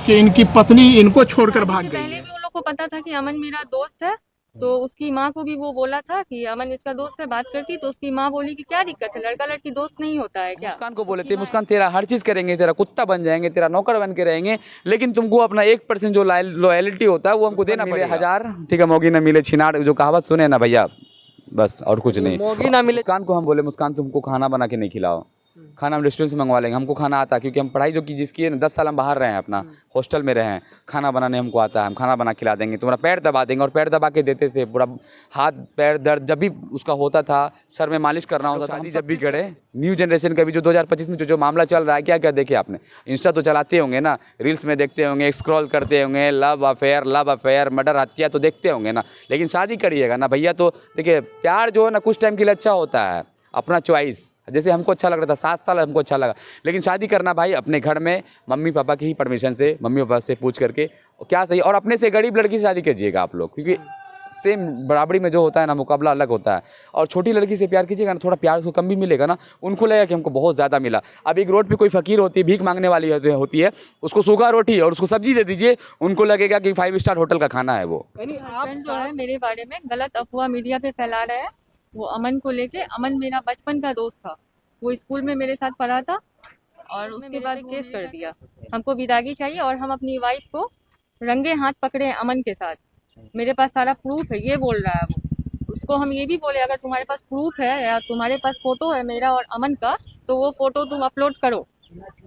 कि इनकी पत्नी इनको छोड़कर भाग गई पहले है। भी उन लोग को पता था कि अमन मेरा दोस्त है, तो उसकी माँ को भी वो बोला था कि अमन इसका दोस्त है, बात करती तो उसकी माँ बोली कि क्या दिक्कत है, लड़का लड़की दोस्त नहीं होता है क्या। मुस्कान को बोले थे, मुस्कान तेरा हर चीज़ करेंगे, तेरा कुत्ता बन जाएंगे, तेरा नौकर बन के रहेंगे, लेकिन तुमको अपना 1% जो लॉयलिटी होता है वो हमको देना पड़ेगा। 1000 ठीक है, मोगी ना मिले छिनार, जो कहावत सुने ना भैया, बस और कुछ नहीं। मोगी ना मिले। मुस्कान को हम बोले, मुस्कान तुमको खाना बना के नहीं खिलाओ, खाना हम रेस्टोरेंट से मंगवा लेंगे, हमको खाना आता है, क्योंकि हम पढ़ाई जो की जिसकी है ना 10 साल हम बाहर रहे हैं, अपना हॉस्टल में रहे हैं, खाना बनाने हमको आता है, हम खाना बना खिला देंगे, तुम्हारा पैर दबा देंगे। और पैर दबा के देते थे, पूरा हाथ पैर दर्द जब भी उसका होता था, सर में मालिश करना होता था। शादी जब भी करे, न्यू जनरेशन का भी जो 2025 में जो मामला चल रहा है, क्या क्या देखे आपने, इंस्टा तो चलाते होंगे ना, रील्स में देखते होंगे, स्क्रॉल करते होंगे, लव अफेयर मर्डर हत्या तो देखते होंगे ना, लेकिन शादी करिएगा ना भैया तो देखिए, प्यार जो है ना कुछ टाइम के लिए अच्छा होता है, अपना चॉइस, जैसे हमको अच्छा लग रहा था 7 साल हमको अच्छा लगा, लेकिन शादी करना भाई अपने घर में मम्मी पापा की ही परमिशन से, मम्मी पापा से पूछ करके क्या सही, और अपने से गरीब लड़की से शादी कीजिएगा आप लोग, क्योंकि सेम बराबरी में जो होता है ना, मुकाबला अलग होता है। और छोटी लड़की से प्यार कीजिएगा ना, थोड़ा प्यार उसको कम भी मिलेगा ना, उनको लगेगा कि हमको बहुत ज़्यादा मिला। अब एक रोड पे कोई फ़कीर होती है, भीख मांगने वाली होती है, उसको सूखा रोटी और उसको सब्जी दे दीजिए, उनको लगेगा कि 5 स्टार होटल का खाना है वो। हस्बैंड जो है मेरे बारे में गलत अफवाह मीडिया पे फैला रहे हैं, वो अमन को लेके। अमन मेरा बचपन का दोस्त था, वो स्कूल में मेरे साथ पढ़ा था, और उसके बाद केस कर दिया। हमको विदागी चाहिए, और हम अपनी वाइफ को रंगे हाथ पकड़े हैं अमन के साथ। मेरे पास सारा प्रूफ है, ये बोल रहा है वो। उसको हम ये भी बोले, अगर तुम्हारे पास प्रूफ है या तुम्हारे पास फोटो है मेरा और अमन का, तो वो फोटो तुम अपलोड करो।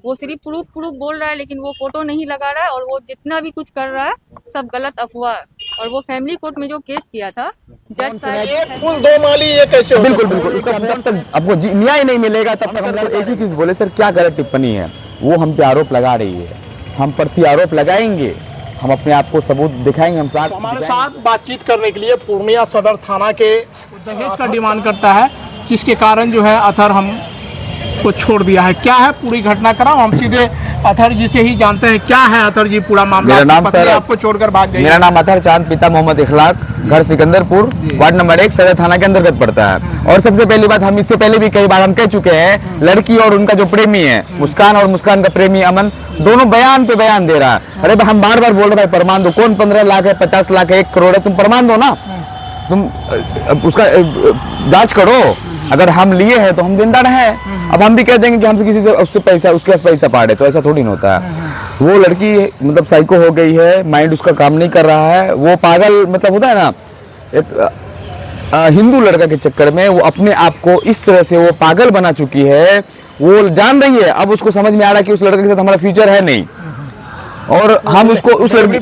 वो सिर्फ प्रूफ बोल रहा है, लेकिन वो फोटो नहीं लगा रहा है, और वो जितना भी कुछ कर रहा है सब गलत अफवाह है। और वो फैमिली कोर्ट में जो केस किया था, जज साहब फूल दो माली ये कैसे हो बिल्कुल सकता है? बिल्कुल, उसका जब तक आपको न्याय नहीं मिलेगा तब तक हम लोग एक ही चीज़ बोले, सर क्या गलत टिप्पणी है, वो हम पे आरोप लगा रही है, हम प्रति आरोप लगाएंगे, हम अपने आप को सबूत दिखाएंगे, हम साथ हमारे साथ बातचीत करने के लिए पूर्णिया सदर थाना के दहेज का डिमांड करता है, जिसके कारण जो है अथर हम को छोड़ दिया है। क्या है पूरी घटनाक्रम, हम सीधे अथर जी से ही जानते हैं। क्या है अथर जी पूरा मामला? मेरा नाम सर, आपको छोड़कर भाग गई। मेरा नाम अथर चांद, पिता मोहम्मद इखलाक, घर सिकंदरपुर, वार्ड नंबर 1, सदर थाना के अंतर्गत पड़ता है। और सबसे पहली बात, हम इससे पहले भी कई बार हम कह चुके हैं, लड़की और उनका जो प्रेमी है मुस्कान, और मुस्कान का प्रेमी अमन, दोनों बयान पे बयान दे रहा है। अरे हम बार बार बोल रहे हैं प्रमाण दो, कौन 15 लाख है, 50 लाख है, 1 करोड़ है, तुम प्रमाण दो ना, तुम उसका जांच करो। अगर हम लिए हैं तो हम देनदार हैं। अब हम भी कह देंगे कि हमसे किसी से उससे पैसा, उसके पास पैसा पाड़े, तो ऐसा थोड़ी ना होता है। वो लड़की मतलब साइको हो गई है, माइंड उसका काम नहीं कर रहा है, वो पागल मतलब होता है ना, एक हिंदू लड़का के चक्कर में वो अपने आप को इस तरह से वो पागल बना चुकी है। वो जान रही है, अब उसको समझ में आ रहा है कि उस लड़के के साथ हमारा फ्यूचर है नहीं, और हम उसको उस लड़की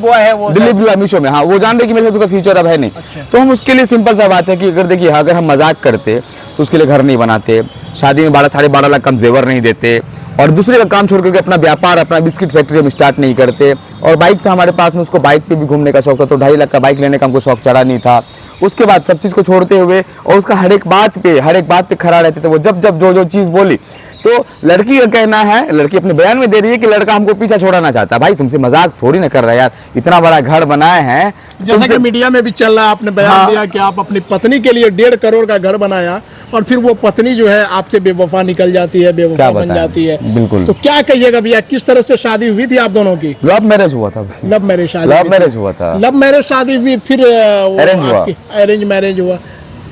दिलीप बुआ मीशो में, हाँ, वो जान रहे कि मेरे साथ उसका फ्यूचर अब है नहीं। तो हम उसके लिए सिंपल सा बात है कि अगर देखिए, अगर हम मजाक करते तो उसके लिए घर नहीं बनाते, शादी में 12-12.5 लाख कम जेवर नहीं देते, और दूसरे का काम छोड़ करके अपना व्यापार, अपना बिस्किट फैक्ट्री हम स्टार्ट नहीं करते। और बाइक था हमारे पास में, उसको बाइक पे भी घूमने का शौक था, तो 2.5 लाख का बाइक लेने का हमको शौक चढ़ा नहीं था। उसके बाद सब चीज़ को छोड़ते हुए, और उसका हर एक बात पे खड़ा रहते थे। वो जब जो चीज़ बोली, तो लड़की का कहना है, लड़की अपने बयान में दे रही है कि लड़का हमको पीछा छोड़ाना चाहता है। भाई तुमसे मजाक थोड़ी ना कर रहा है यार, इतना बड़ा घर बनाए हैं, जैसा कि मीडिया में भी चल रहा है, आपने बयान दिया कि आप अपनी पत्नी के लिए 1.5 करोड़ का घर बनाया, और फिर वो पत्नी जो है आपसे बेवफा निकल जाती है, बेवफा बन जाती है। बिल्कुल। तो क्या कहिएगा भैया, किस तरह से शादी हुई थी आप दोनों की? लव मैरिज हुआ था। लव मैरिज शादी? लव मैरिज हुआ था। लव मैरिज शादी हुई, फिर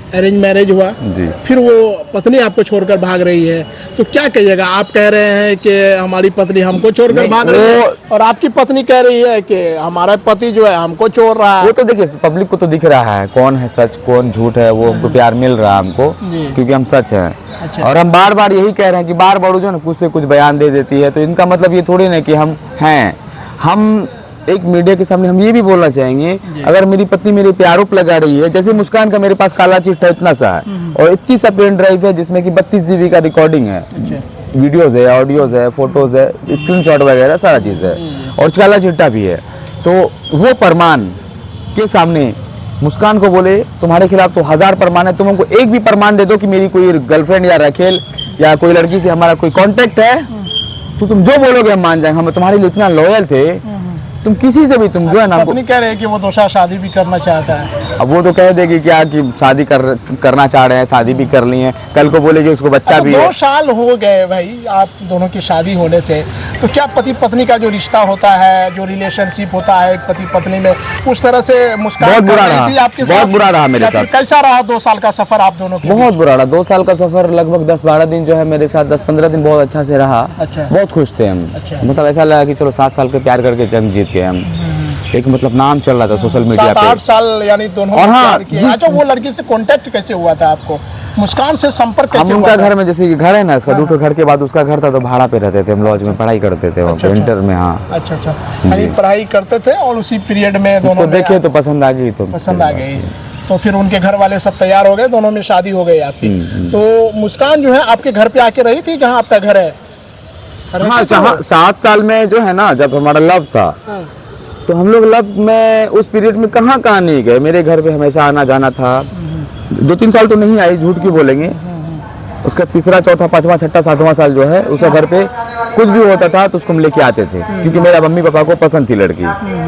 अरेंज मैरिज हुआ जी। फिर वो पत्नी आपको छोड़कर भाग रही है, तो क्या कहिएगा? आप कह रहे हैं कि हमारी पत्नी हमको छोड़कर भाग रही है, और आपकी पत्नी कह रही है कि हमारा पति जो है हमको छोड़ रहा है। वो तो देखिए, पब्लिक को तो दिख रहा है कौन है सच कौन झूठ है, वो हमको प्यार मिल रहा है हमको, क्योंकि हम सच हैं। अच्छा। और हम बार बार यही कह रहे हैं कि बार बार जो ना कुछ से कुछ बयान दे देती है, तो इनका मतलब ये थोड़ी ना कि हम हैं। हम एक मीडिया के सामने हम ये भी बोलना चाहेंगे, अगर मेरी पत्नी मेरे पे आरोप लगा रही है, जैसे मुस्कान का मेरे पास काला चिट्ठा इतना सा है, और इतनी सा पेन ड्राइव है जिसमें कि 32 GB का रिकॉर्डिंग है, वीडियोज है, ऑडियोज है, फोटोज है, स्क्रीनशॉट वगैरह सारा चीज़ है, और काला चिट्ठा भी है। तो वो प्रमाण के सामने मुस्कान को बोले तुम्हारे खिलाफ तो 1000 प्रमाण है, तुम हमको एक भी प्रमाण दे दो कि मेरी कोई गर्लफ्रेंड या रखेल या कोई लड़की से हमारा कोई कॉन्टेक्ट है, तो तुम जो बोलोगे हम मान जाएंगे। हम तुम्हारे लिए इतना लॉयल थे, तुम किसी से भी तुम जो है ना, पत्नी कह रहे हैं कि वो दूसरा शादी भी करना चाहता है। अब वो तो कह देगी क्या कि शादी करना चाह रहे हैं, शादी भी कर ली है, कल को बोलेगी उसको बच्चा भी है। 2 साल हो गए भाई आप दोनों की शादी होने से, तो क्या पति पत्नी का जो रिश्ता होता है, जो रिलेशनशिप होता है पति पत्नी में, उस तरह से मुस्कान बहुत बुरा कर रही रहा, थी आपके बहुत साथ? बुरा रहा मेरे या फिर साथ। कैसा रहा 2 साल का सफर आप दोनों के? बहुत बुरा रहा 2 साल का सफर, लगभग 10-12 दिन जो है मेरे साथ, 10-15 दिन बहुत अच्छा से रहा। अच्छा। बहुत खुश थे हम। अच्छा। मतलब ऐसा लगा कि चलो 7 साल के प्यार करके जंग जीत गए हम। एक मतलब नाम चल रहा था सोशल मीडिया पे। 7-8 साल यानी दोनों और हाँ, प्यार किए। जिस- अच्छा, वो लड़की से कांटेक्ट कैसे हुआ था आपको? मुस्कान से संपर्क हम कैसे हुआ उनका था? घर में, जैसे कि घर है ना इसका, 2 घर के बाद उसका घर था, तो भाड़ा पे रहते थे हम, लॉज में पढ़ाई करते थे वहाँ पे, अच्छा। इंटर में। हाँ, अच्छा अच्छा, यानी पढ़ाई करते थे और उसी पीरियड में उसको दोनों में देखे तो पसंद आ गई, तो पसंद आ गई, तो फिर उनके घर वाले सब तैयार हो गए, दोनों में शादी हो गई आपकी। तो मुस्कान जो है आपके घर पे आके रही थी जहाँ आपका घर है? हाँ, 7 साल में जो है ना, जब हमारा लव था, तो हम लोग लव में उस पीरियड में कहाँ नहीं गए, मेरे घर पे हमेशा आना जाना था। 2-3 साल तो नहीं आई, झूठ क्यों बोलेंगे। उसका 3रा, 4था, 5वां, 6ठा, 7वां साल जो है, उसका घर पे कुछ भी होता था तो उसको हम लेके आते थे, क्योंकि मेरा मम्मी पापा को पसंद थी लड़की,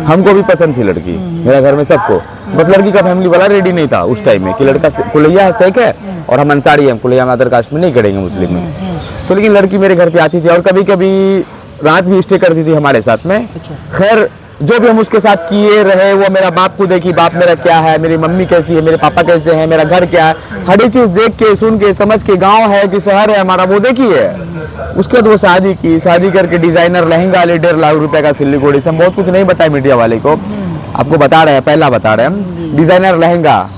हमको भी पसंद थी लड़की, मेरे घर में सबको। बस लड़की का फैमिली वाला रेडी नहीं था उस टाइम में कि लड़का कुलैया है, शेख है, और हम अंसारी हैं, कुलैया में अदर कास्ट में नहीं करेंगे, मुस्लिम में। तो लेकिन लड़की मेरे घर पे आती थी और कभी कभी रात भी स्टे करती थी हमारे साथ में। खैर, जो भी हम उसके साथ किए रहे, वो मेरा बाप को देखी, बाप मेरा क्या है, मेरी मम्मी कैसी है, मेरे पापा कैसे हैं, मेरा घर क्या है, हर एक चीज देख के, सुन के, समझ के, गांव है कि शहर है हमारा, वो देखी है। उसके बाद वो शादी की, शादी करके डिजाइनर लहंगा ले 1.5 लाख रुपए का सिल्लीगुड़ी से। हम बहुत कुछ नहीं बताए मीडिया वाले को, आपको बता रहे हैं, पहला बता रहे हैं हम। डिजाइनर लहंगा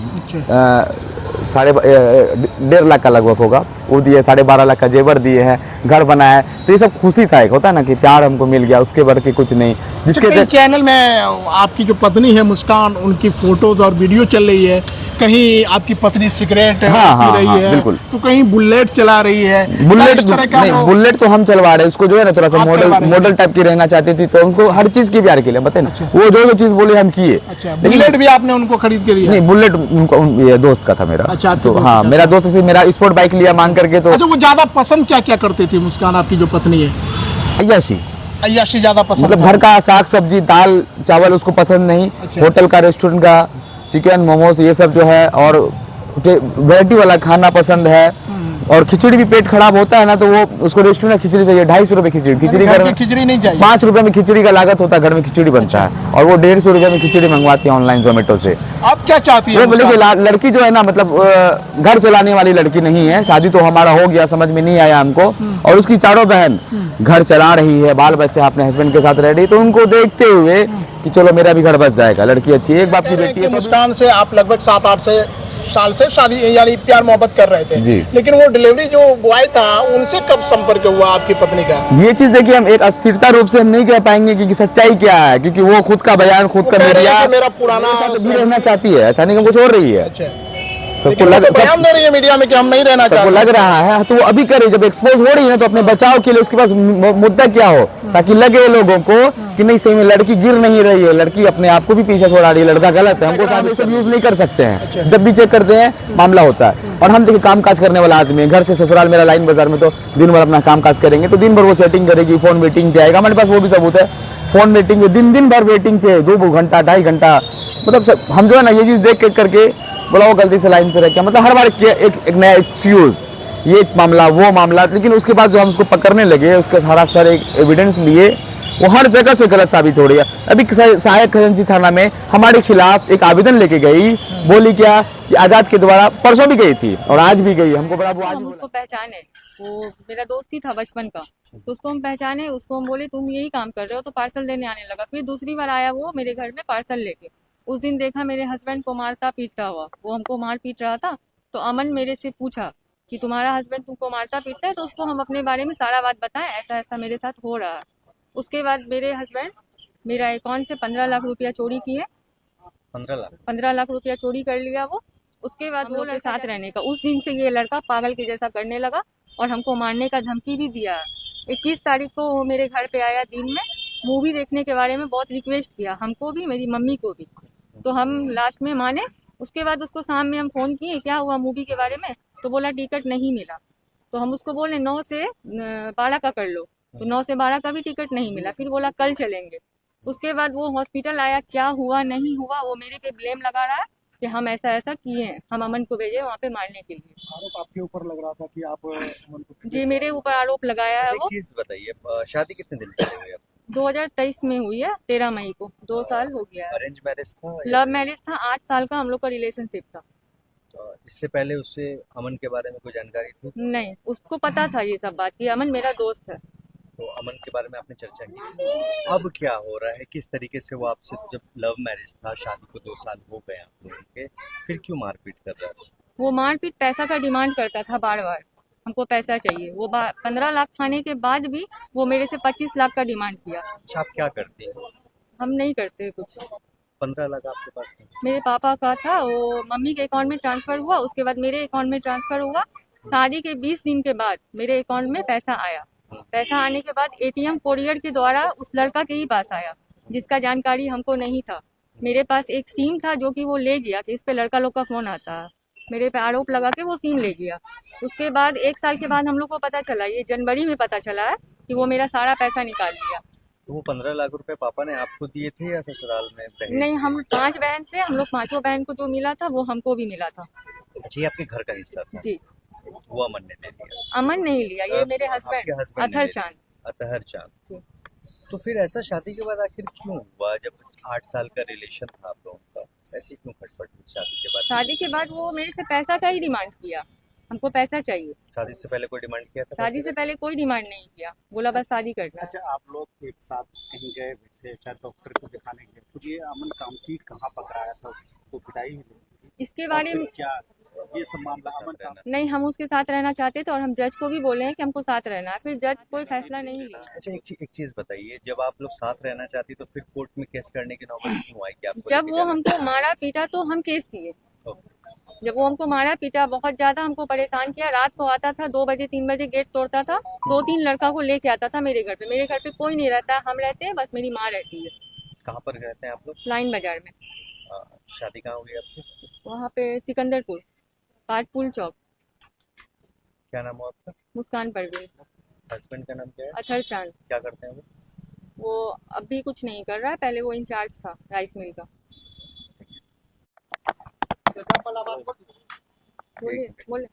1.5 लाख का लगभग होगा, वो दिए। 12.5 लाख का जेवर दिए हैं, घर बनाया है। तो ये सब खुशी था, एक होता है ना कि प्यार हमको मिल गया, उसके बढ़ के कुछ नहीं। जिसके चैनल में आपकी जो पत्नी है मुस्कान, उनकी फोटोज और वीडियो चल रही है, कहीं आपकी पत्नी सिगरेट पी रही है, बिल्कुल। तो कहीं बुलेट चला रही है। बुलेट इस तरह का नहीं, बुलेट तो हम चलवा रहे हैं, उसको जो है ना थोड़ा सा आप चलवा रहे हैं। मॉडल टाइप की रहना चाहती थी, तो उसको हर चीज की प्यार के लिए बताए ना, वो जो चीज बोले हम किए। अच्छा, बुलेट भी आपने उनको खरीद के दिया? नहीं, बुलेट उनको, ये दोस्त का था मेरा। अच्छा, आपके तो दोस्त हाँ, का मेरा दोस्त से मेरा स्पोर्ट बाइक लिया मांग करके। तो अच्छा, वो ज्यादा पसंद क्या क्या करती थी मुस्कान, आपकी जो पत्नी है? अय्याशी, अय्याशी ज्यादा पसंद मतलब था? घर का साग सब्जी, दाल चावल उसको पसंद नहीं। अच्छा। होटल का, रेस्टोरेंट का, चिकन मोमोज ये सब जो है, और वैरायटी वाला खाना पसंद है। और खिचड़ी भी पेट खराब होता है ना, तो वो उसको रेस्टोरेंट खिचड़ी चाहिए। 250 रुपए खिचड़ी घर घर की खिचड़ी नहीं चाहिए? 5 रुपए में खिचड़ी का लागत होता है, घर में खिचड़ी बनता है, और वो 150 रुपए में खिचड़ी मंगवाती है ऑनलाइन जोमेटो से। आप क्या चाहती है? वो बोले कि लड़की जो है ना, मतलब घर चलाने वाली लड़की नहीं है। शादी तो हमारा हो गया, समझ में नहीं आया हमको, और उसकी चारों बहन घर चला रही है, बाल बच्चा अपने हस्बैंड के साथ रह रही, तो उनको देखते हुए कि चलो मेरा भी घर बस जाएगा, लड़की अच्छी है, एक बाप की बेटी है। मुस्कान से आप लगभग 7-8 साल से शादी यानी प्यार मोहब्बत कर रहे थे जी। लेकिन वो डिलीवरी जो बॉय था, उनसे कब संपर्क हुआ आपकी पत्नी का? ये चीज देखिए, हम एक अस्थिरता रूप से हम नहीं कह पाएंगे कि सच्चाई क्या है, क्योंकि वो खुद का बयान, खुद का कह रही है मीडिया कि मेरा पुराना भी रहना चाहती है, ऐसा नहीं कि कुछ और रही है। अच्छा, सबको लेकिन वो लग तो बयान दे रही है मीडिया में कि हम नहीं रहना सबको चाहते। लग रहा है, तो वो अभी करे, जब एक्सपोज हो रही है ना, तो अपने बचाव के लिए उसके पास मुद्दा क्या हो, ताकि लगे लोगों को कि नहीं, सही में लड़की गिर नहीं रही है, लड़की अपने आप को भी पीछे छोड़ा रही है, लड़का गलत है। हमको साथ ये सब यूज नहीं कर सकते हैं, जब भी चेक करते हैं मामला होता है। और हम देखिए काम काज करने वाला आदमी है, घर से ससुराल मेरा लाइन बाजार में, तो दिन भर अपना काम काज करेंगे, तो दिन भर वो चैटिंग करेगी, फोन वेटिंग पे आएगा, हमारे पास वो भी सबूत है। फोन वेटिंग पे दिन भर वेटिंग पे, 2 घंटा 2.5 घंटा, मतलब हम जो है ना, ये चीज देख करके बोला वो गलती से लाइन पे रह गया, मतलब हर बार एक नया एक्सक्यूज, ये मामला वो मामला। लेकिन उसके बाद जो हम उसको पकड़ने लगे, उसके सारा सारे एविडेंस लिए, वो हर जगह से गलत साबित हो रही है। अभी सहायक खजांची थाना में हमारे खिलाफ एक आवेदन लेके गई, बोली क्या कि आजाद के द्वारा, परसों भी गई थी और आज भी गई, हमको बड़ा वो आज हम उसको पहचाने, वो मेरा दोस्त ही था बचपन का, तो उसको हम पहचाने, उसको हम बोले तुम यही काम कर रहे हो, तो पार्सल देने आने लगा। फिर दूसरी बार आया वो मेरे घर में पार्सल लेके, उस दिन देखा मेरे हस्बैंड को मारता पीटता हुआ, वो हमको मार पीट रहा था। तो अमन मेरे से पूछा कि तुम्हारा हस्बैंड तुमको मारता पीटता है, तो उसको हम अपने बारे में सारा बात बताएं, ऐसा ऐसा मेरे साथ हो रहा है। उसके बाद मेरे हस्बैंड मेरा अकाउंट से 15 लाख रुपया चोरी किए, 15 लाख रुपया चोरी कर लिया वो। उसके बाद वो साथ रहने का, उस दिन से ये लड़का पागल के जैसा करने लगा और हमको मारने का धमकी भी दिया। 21 तारीख को वो मेरे घर पे आया दिन में, मूवी देखने के बारे में बहुत रिक्वेस्ट किया, हमको भी मेरी मम्मी को भी, तो हम लास्ट में माने। उसके बाद उसको शाम में हम फ़ोन किए क्या हुआ मूवी के बारे में, तो बोला टिकट नहीं मिला। तो हम उसको बोले 9 से 12 का कर लो, तो 9 से 12 का भी टिकट नहीं मिला। फिर बोला कल चलेंगे, उसके बाद वो हॉस्पिटल आया, क्या हुआ नहीं हुआ वो मेरे पे ब्लेम लगा रहा है कि हम ऐसा ऐसा किए हैं, हम अमन को भेजे वहाँ पे मारने के लिए। आरोप आपके ऊपर लग रहा था कि आप अमन को जी मेरे ऊपर आरोप लगाया है एक वो। चीज बताइए, शादी कितने दिन पहले हुई आपकी? 2023 में हुई है, 13 मई को, 2 साल हो गया है। अरेंज मैरिज था लव मैरिज था, 8 साल का हम लोग का रिलेशनशिप था। इससे पहले उससे अमन के बारे में कोई जानकारी थी? नहीं, उसको पता था ये सब बात कि अमन मेरा दोस्त है। तो अमन के बारे में आपने चर्चा की। अब क्या हो रहा है, किस तरीके से वो आपसे, जब लव मैरिज था, शादी को 2 साल हो गए आप लोगों के, फिर क्यों मारपीट कर रहा है? वो मारपीट पैसा का डिमांड करता था बार बार, हमको पैसा चाहिए। वो 15 लाख खाने के बाद भी वो मेरे से 25 लाख का डिमांड किया। अच्छा, आप क्या करती हैं? हम नहीं करते कुछ। 15 लाख आपके पास कहाँ से? मेरे पापा का था, वो मम्मी के अकाउंट में ट्रांसफर हुआ, उसके बाद मेरे अकाउंट में ट्रांसफर हुआ। शादी के 20 दिन के बाद मेरे अकाउंट में पैसा आया। पैसा आने के बाद एटीएम कोरियर के द्वारा उस लड़का के ही पास आया, जिसका जानकारी हमको नहीं था। मेरे पास एक सिम था जो कि वो ले गया कि इस पे लड़का लोग का फोन आता है, मेरे पे आरोप लगा के वो सिम ले गया। उसके बाद 1 साल के बाद हम लोग को पता चला, ये जनवरी में पता चला है कि वो मेरा सारा पैसा निकाल लिया। तो वो 15 लाख रुपए पापा ने आपको दिए थे या ससुराल में दहेज? नहीं, हम 5 बहन से, हम लोग 5 बहन को जो मिला था वो हमको भी मिला था। जी, आपके घर का हिस्सा था? जी, वो अमन ने ले लिया? अमन नहीं लिया, ये मेरे आपके हस्बैंड husband ने अथर ले चांद। लिया। अतहर चांद। जी। तो फिर ऐसा शादी के बाद आखिर क्यों हुआ, जब 8 साल का रिलेशन था आप लोगों का, ऐसी क्यों खटपट हुई शादी के बाद? शादी के बाद वो मेरे से पैसा का ही डिमांड किया, हमको पैसा चाहिए। शादी से पहले कोई डिमांड किया था? शादी से पहले कोई डिमांड नहीं किया, बोला बस शादी करना है। अच्छा, आप लोग एक साथ कहीं गए थे शायद डॉक्टर को दिखाने के लिए, तो ये अमन कामचीट कहाँ पकड़ाया था, उसको पिटाई हुई? इसके और बारे फिर में क्या ये सब मामला अमन का? नहीं, हम उसके साथ रहना चाहते थे और हम जज को भी बोले हैं कि हमको साथ रहना है, फिर जज कोई फैसला नहीं लिया। अच्छा, एक चीज बताइए, जब आप लोग साथ रहना चाहती तो फिर कोर्ट में केस करने की नौबत क्यों आई कि आपको जब लेके वो जाना हमको मारा पीटा तो हम केस किए। था? जब वो हमको मारा पीटा, बहुत ज्यादा हमको परेशान किया, रात को आता था 2 बजे 3 बजे गेट तोड़ता था, 2-3 लड़का को लेके आता था मेरे घर पे। मेरे घर पे कोई नहीं रहता है, हम रहते हैं, बस मेरी माँ रहती है कहाँ पर रहते हैं आप लोग? लाइन बाजार में। शादी कहाँ हुई आपकी? वहाँ पे सिकंदरपुर, पाटपुल चौक। क्या नाम है आपका? मुस्कान परवीन। हस्बैंड का नाम क्या है? अथर चांद। क्या करते हैं वो? वो अभी कुछ नहीं कर रहा है, पहले वो इंचार्ज था राइस मिल का। बोलिए बोलिए।